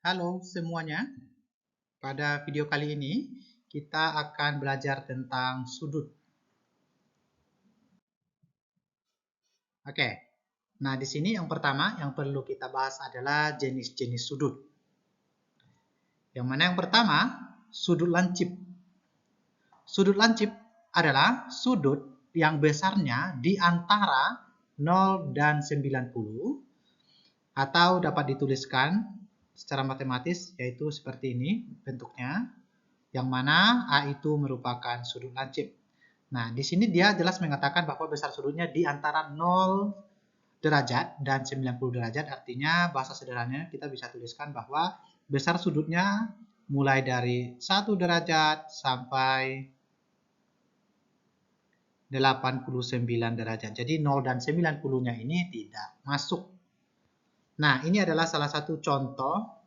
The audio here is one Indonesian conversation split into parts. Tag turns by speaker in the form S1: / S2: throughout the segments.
S1: Halo semuanya, pada video kali ini kita akan belajar tentang sudut. Oke, nah di sini yang pertama yang perlu kita bahas adalah jenis-jenis sudut. Yang mana yang pertama, sudut lancip. Sudut lancip adalah sudut yang besarnya di antara 0 dan 90 atau dapat dituliskan secara matematis yaitu seperti ini bentuknya. Yang mana A itu merupakan sudut lancip. Nah, di sini dia jelas mengatakan bahwa besar sudutnya di antara 0 derajat dan 90 derajat. Artinya bahasa sederhananya kita bisa tuliskan bahwa besar sudutnya mulai dari 1 derajat sampai 89 derajat. Jadi 0 dan 90-nya ini tidak masuk. Nah, ini adalah salah satu contoh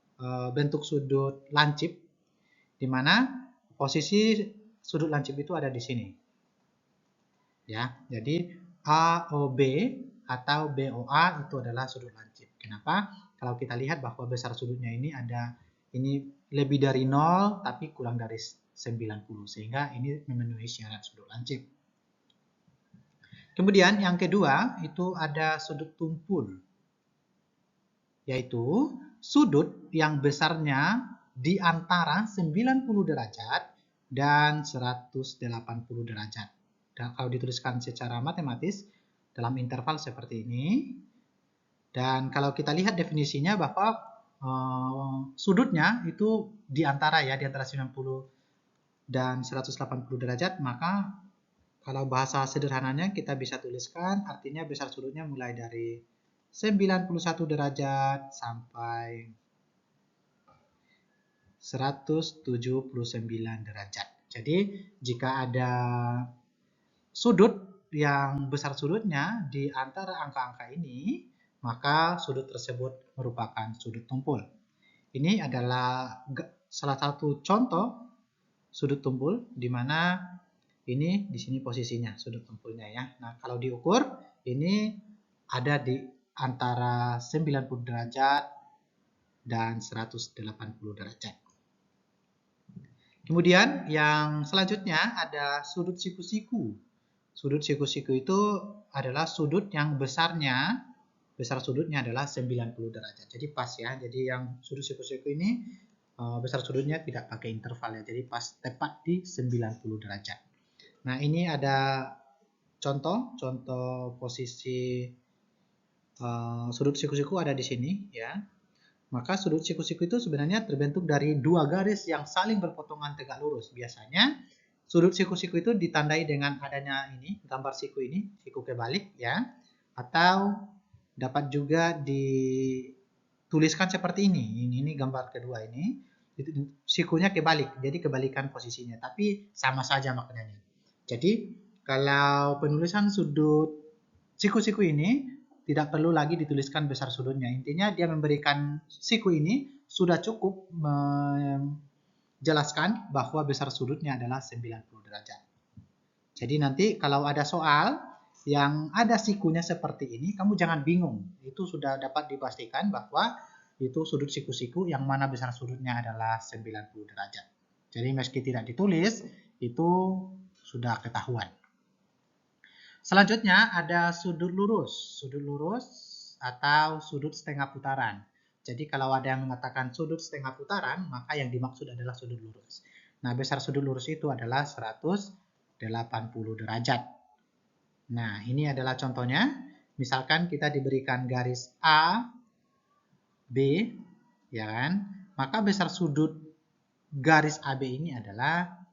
S1: bentuk sudut lancip di mana posisi sudut lancip itu ada di sini. Ya, jadi AOB atau BOA itu adalah sudut lancip. Kenapa? Kalau kita lihat bahwa besar sudutnya ini lebih dari 0 tapi kurang dari 90 sehingga ini memenuhi syarat sudut lancip. Kemudian yang kedua itu ada sudut tumpul. Yaitu sudut yang besarnya di antara 90 derajat dan 180 derajat. Dan kalau dituliskan secara matematis dalam interval seperti ini. Dan kalau kita lihat definisinya bahwa sudutnya itu di antara 90 dan 180 derajat, maka kalau bahasa sederhananya kita bisa tuliskan artinya besar sudutnya mulai dari 91 derajat sampai 179 derajat. Jadi jika ada sudut yang besar sudutnya di antara angka-angka ini, maka sudut tersebut merupakan sudut tumpul. Ini adalah salah satu contoh sudut tumpul di mana ini di sini posisinya sudut tumpulnya ya. Nah, kalau diukur ini ada di antara 90 derajat dan 180 derajat. Kemudian yang selanjutnya ada sudut siku-siku. Sudut siku-siku itu adalah sudut yang besar sudutnya adalah 90 derajat. Jadi pas ya. Jadi yang sudut siku-siku ini besar sudutnya tidak pakai interval ya. Jadi pas tepat di 90 derajat. Nah, ini ada contoh posisi sudut siku-siku ada di sini ya. Maka sudut siku-siku itu sebenarnya terbentuk dari dua garis yang saling berpotongan tegak lurus. Biasanya sudut siku-siku itu ditandai dengan adanya ini, gambar siku ini, siku kebalik ya. Atau dapat juga dituliskan seperti ini. Ini gambar kedua ini. Sikunya kebalik, jadi kebalikan posisinya. Tapi sama saja maknanya. Jadi kalau penulisan sudut siku-siku ini tidak perlu lagi dituliskan besar sudutnya. Intinya dia memberikan siku ini sudah cukup menjelaskan bahwa besar sudutnya adalah 90 derajat. Jadi nanti kalau ada soal yang ada sikunya seperti ini, kamu jangan bingung. Itu sudah dapat dipastikan bahwa itu sudut siku-siku yang mana besar sudutnya adalah 90 derajat. Jadi meski tidak ditulis, itu sudah ketahuan. Selanjutnya ada sudut lurus. Sudut lurus atau sudut setengah putaran. Jadi kalau ada yang mengatakan sudut setengah putaran, maka yang dimaksud adalah sudut lurus. Nah, besar sudut lurus itu adalah 180 derajat. Nah, ini adalah contohnya. Misalkan kita diberikan garis A, B, ya kan? Maka besar sudut garis AB ini adalah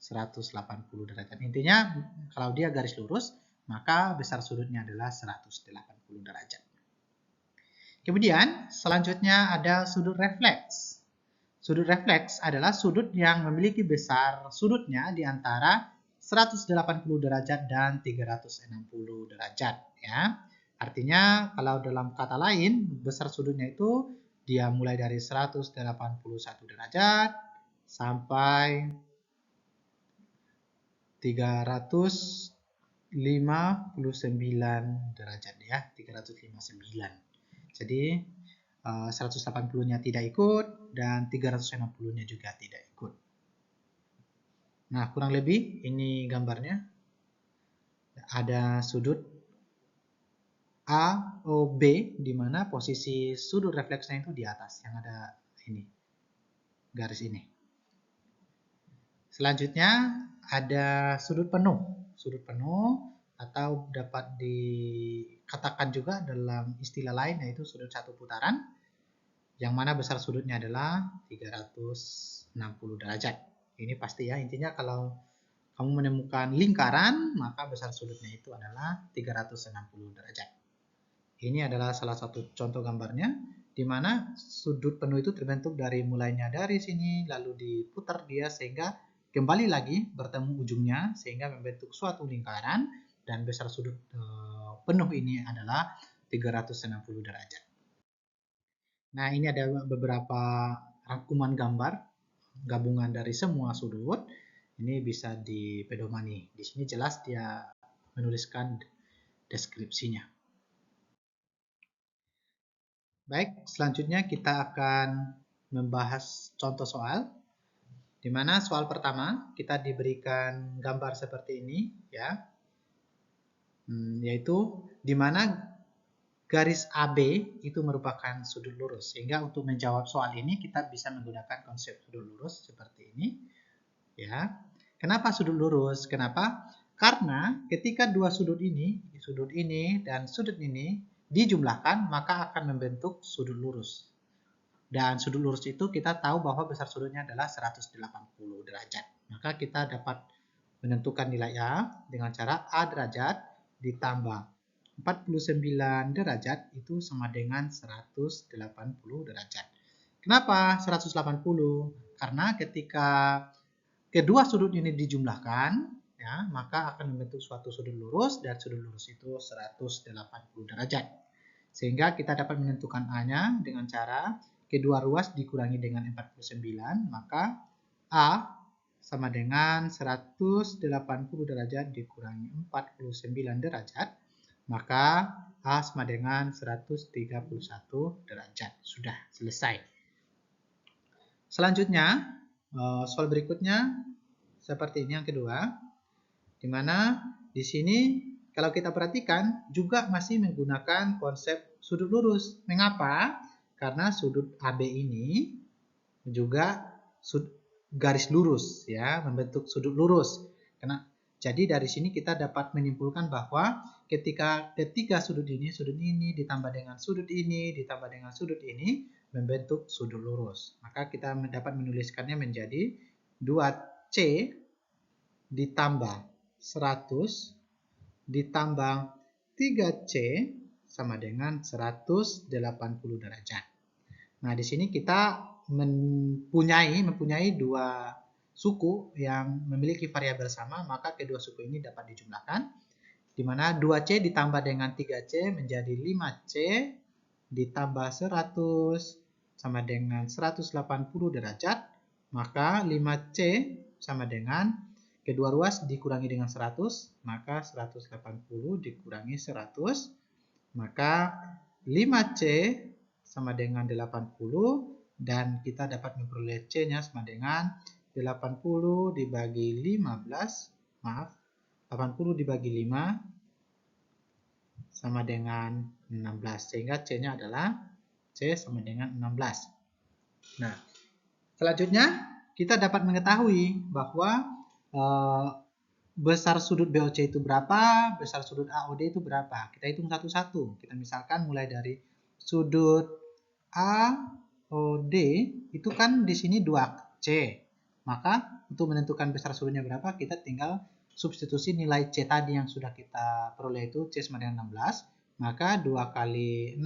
S1: 180 derajat. Intinya kalau dia garis lurus, maka besar sudutnya adalah 180 derajat. Kemudian selanjutnya ada sudut refleks. Sudut refleks adalah sudut yang memiliki besar sudutnya di antara 180 derajat dan 360 derajat ya. Artinya kalau dalam kata lain besar sudutnya itu dia mulai dari 181 derajat sampai 359 derajat ya, 359. Jadi 180-nya tidak ikut, dan 360-nya juga tidak ikut. Nah, kurang lebih ini gambarnya. Ada sudut AOB, di mana posisi sudut refleksnya itu di atas, yang ada ini, garis ini. Selanjutnya ada sudut penuh. Sudut penuh atau dapat dikatakan juga dalam istilah lain yaitu sudut satu putaran, yang mana besar sudutnya adalah 360 derajat. Ini pasti ya, intinya kalau kamu menemukan lingkaran, maka besar sudutnya itu adalah 360 derajat. Ini adalah salah satu contoh gambarnya, di mana sudut penuh itu terbentuk dari mulainya dari sini, lalu diputar dia sehingga kembali lagi bertemu ujungnya, sehingga membentuk suatu lingkaran, dan besar sudut penuh ini adalah 360 derajat. Nah, ini ada beberapa rangkuman gambar, gabungan dari semua sudut. Ini bisa dipedomani. Di sini jelas dia menuliskan deskripsinya. Baik, selanjutnya kita akan membahas contoh soal, di mana soal pertama kita diberikan gambar seperti ini, ya, yaitu di mana garis AB itu merupakan sudut lurus. Sehingga untuk menjawab soal ini kita bisa menggunakan konsep sudut lurus seperti ini, ya. Kenapa sudut lurus? Kenapa? Karena ketika dua sudut ini dan sudut ini dijumlahkan, maka akan membentuk sudut lurus. Dan sudut lurus itu kita tahu bahwa besar sudutnya adalah 180 derajat. Maka kita dapat menentukan nilai A dengan cara A derajat ditambah 49 derajat itu sama dengan 180 derajat. Kenapa 180? Karena ketika kedua sudut ini dijumlahkan, ya, maka akan membentuk suatu sudut lurus, dan sudut lurus itu 180 derajat. Sehingga kita dapat menentukan A-nya dengan cara kedua ruas dikurangi dengan 49, maka A sama dengan 180 derajat dikurangi 49 derajat, maka A sama dengan 131 derajat. Sudah selesai. Selanjutnya, soal berikutnya seperti ini yang kedua, di mana di sini kalau kita perhatikan juga masih menggunakan konsep sudut lurus. Mengapa? Karena sudut AB ini juga garis lurus, ya, membentuk sudut lurus. Jadi dari sini kita dapat menyimpulkan bahwa ketika sudut ini ditambah dengan sudut ini ditambah dengan sudut ini membentuk sudut lurus. Maka kita dapat menuliskannya menjadi 2C ditambah 100 ditambah 3C sama dengan 180 derajat. Nah, di sini kita mempunyai dua suku yang memiliki variabel sama, maka kedua suku ini dapat dijumlahkan, di mana 2C ditambah dengan 3C menjadi 5C ditambah 100 sama dengan 180 derajat, maka 5C sama dengan kedua ruas dikurangi dengan 100, maka 180 dikurangi 100, maka 5C sama dengan 80, dan kita dapat memperoleh C-nya sama dengan 80 dibagi 15, maaf, 80 dibagi 5 sama dengan 16, sehingga C-nya adalah C sama dengan 16. Nah, selanjutnya kita dapat mengetahui bahwa besar sudut BOC itu berapa, besar sudut AOD itu berapa. Kita hitung satu-satu. Kita misalkan mulai dari sudut AOD itu kan di sini 2C. Maka untuk menentukan besar sudutnya berapa, kita tinggal substitusi nilai C tadi yang sudah kita peroleh itu C sama dengan 16. Maka 2 kali 16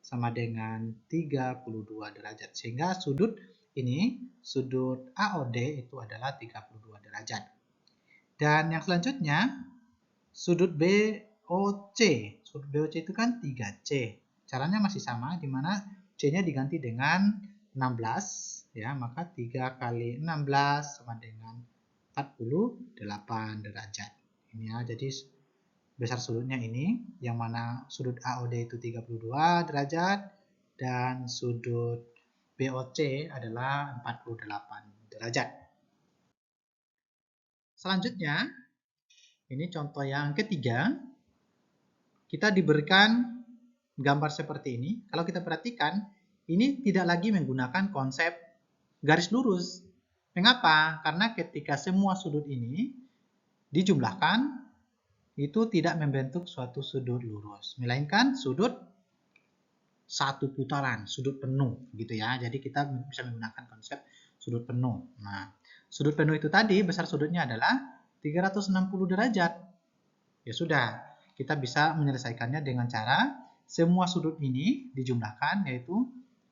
S1: sama dengan 32 derajat. Sehingga sudut ini, sudut AOD itu adalah 32 derajat. Dan yang selanjutnya, sudut BOC. Sudut BOC itu kan 3C. Caranya masih sama, di mana C-nya diganti dengan 16, ya, maka 3 kali 16 sama dengan 48 derajat. Ini ya, jadi besar sudutnya ini, yang mana sudut AOD itu 32 derajat, dan sudut BOC adalah 48 derajat. Selanjutnya, ini contoh yang ketiga, kita diberikan gambar seperti ini. Kalau kita perhatikan, ini tidak lagi menggunakan konsep garis lurus. Mengapa? Karena ketika semua sudut ini dijumlahkan, itu tidak membentuk suatu sudut lurus, melainkan sudut satu putaran, sudut penuh gitu ya. Jadi kita bisa menggunakan konsep sudut penuh. Nah, sudut penuh itu tadi besar sudutnya adalah 360 derajat. Ya sudah, kita bisa menyelesaikannya dengan cara semua sudut ini dijumlahkan, yaitu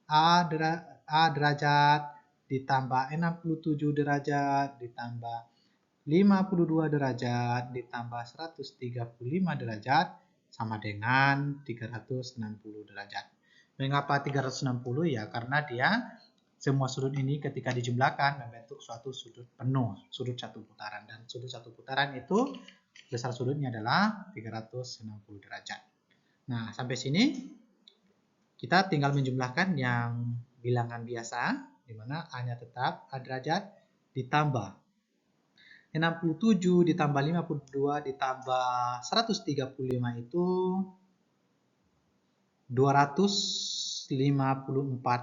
S1: A derajat ditambah 67 derajat ditambah 52 derajat ditambah 135 derajat sama dengan 360 derajat. Mengapa 360? Ya karena dia semua sudut ini ketika dijumlahkan membentuk suatu sudut penuh, sudut satu putaran. Dan sudut satu putaran itu besar sudutnya adalah 360 derajat. Nah, sampai sini kita tinggal menjumlahkan yang bilangan biasa, di mana A-nya tetap A derajat ditambah 67 ditambah 52 ditambah 135 itu 254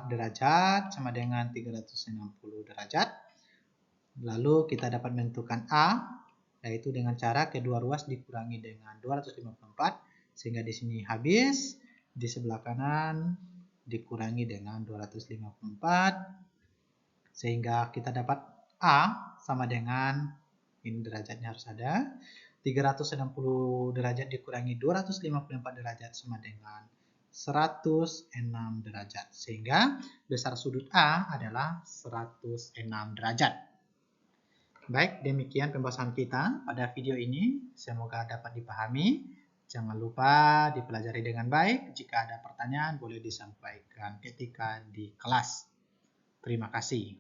S1: derajat sama dengan 360 derajat. Lalu kita dapat menentukan A, yaitu dengan cara kedua ruas dikurangi dengan 254, sehingga di sini habis, di sebelah kanan dikurangi dengan 254, sehingga kita dapat A sama dengan, ini derajatnya harus ada, 360 derajat dikurangi 254 derajat sama dengan 106 derajat. Sehingga besar sudut A adalah 106 derajat. Baik, demikian pembahasan kita pada video ini. Semoga dapat dipahami. Jangan lupa dipelajari dengan baik. Jika ada pertanyaan boleh disampaikan ketika di kelas. Terima kasih.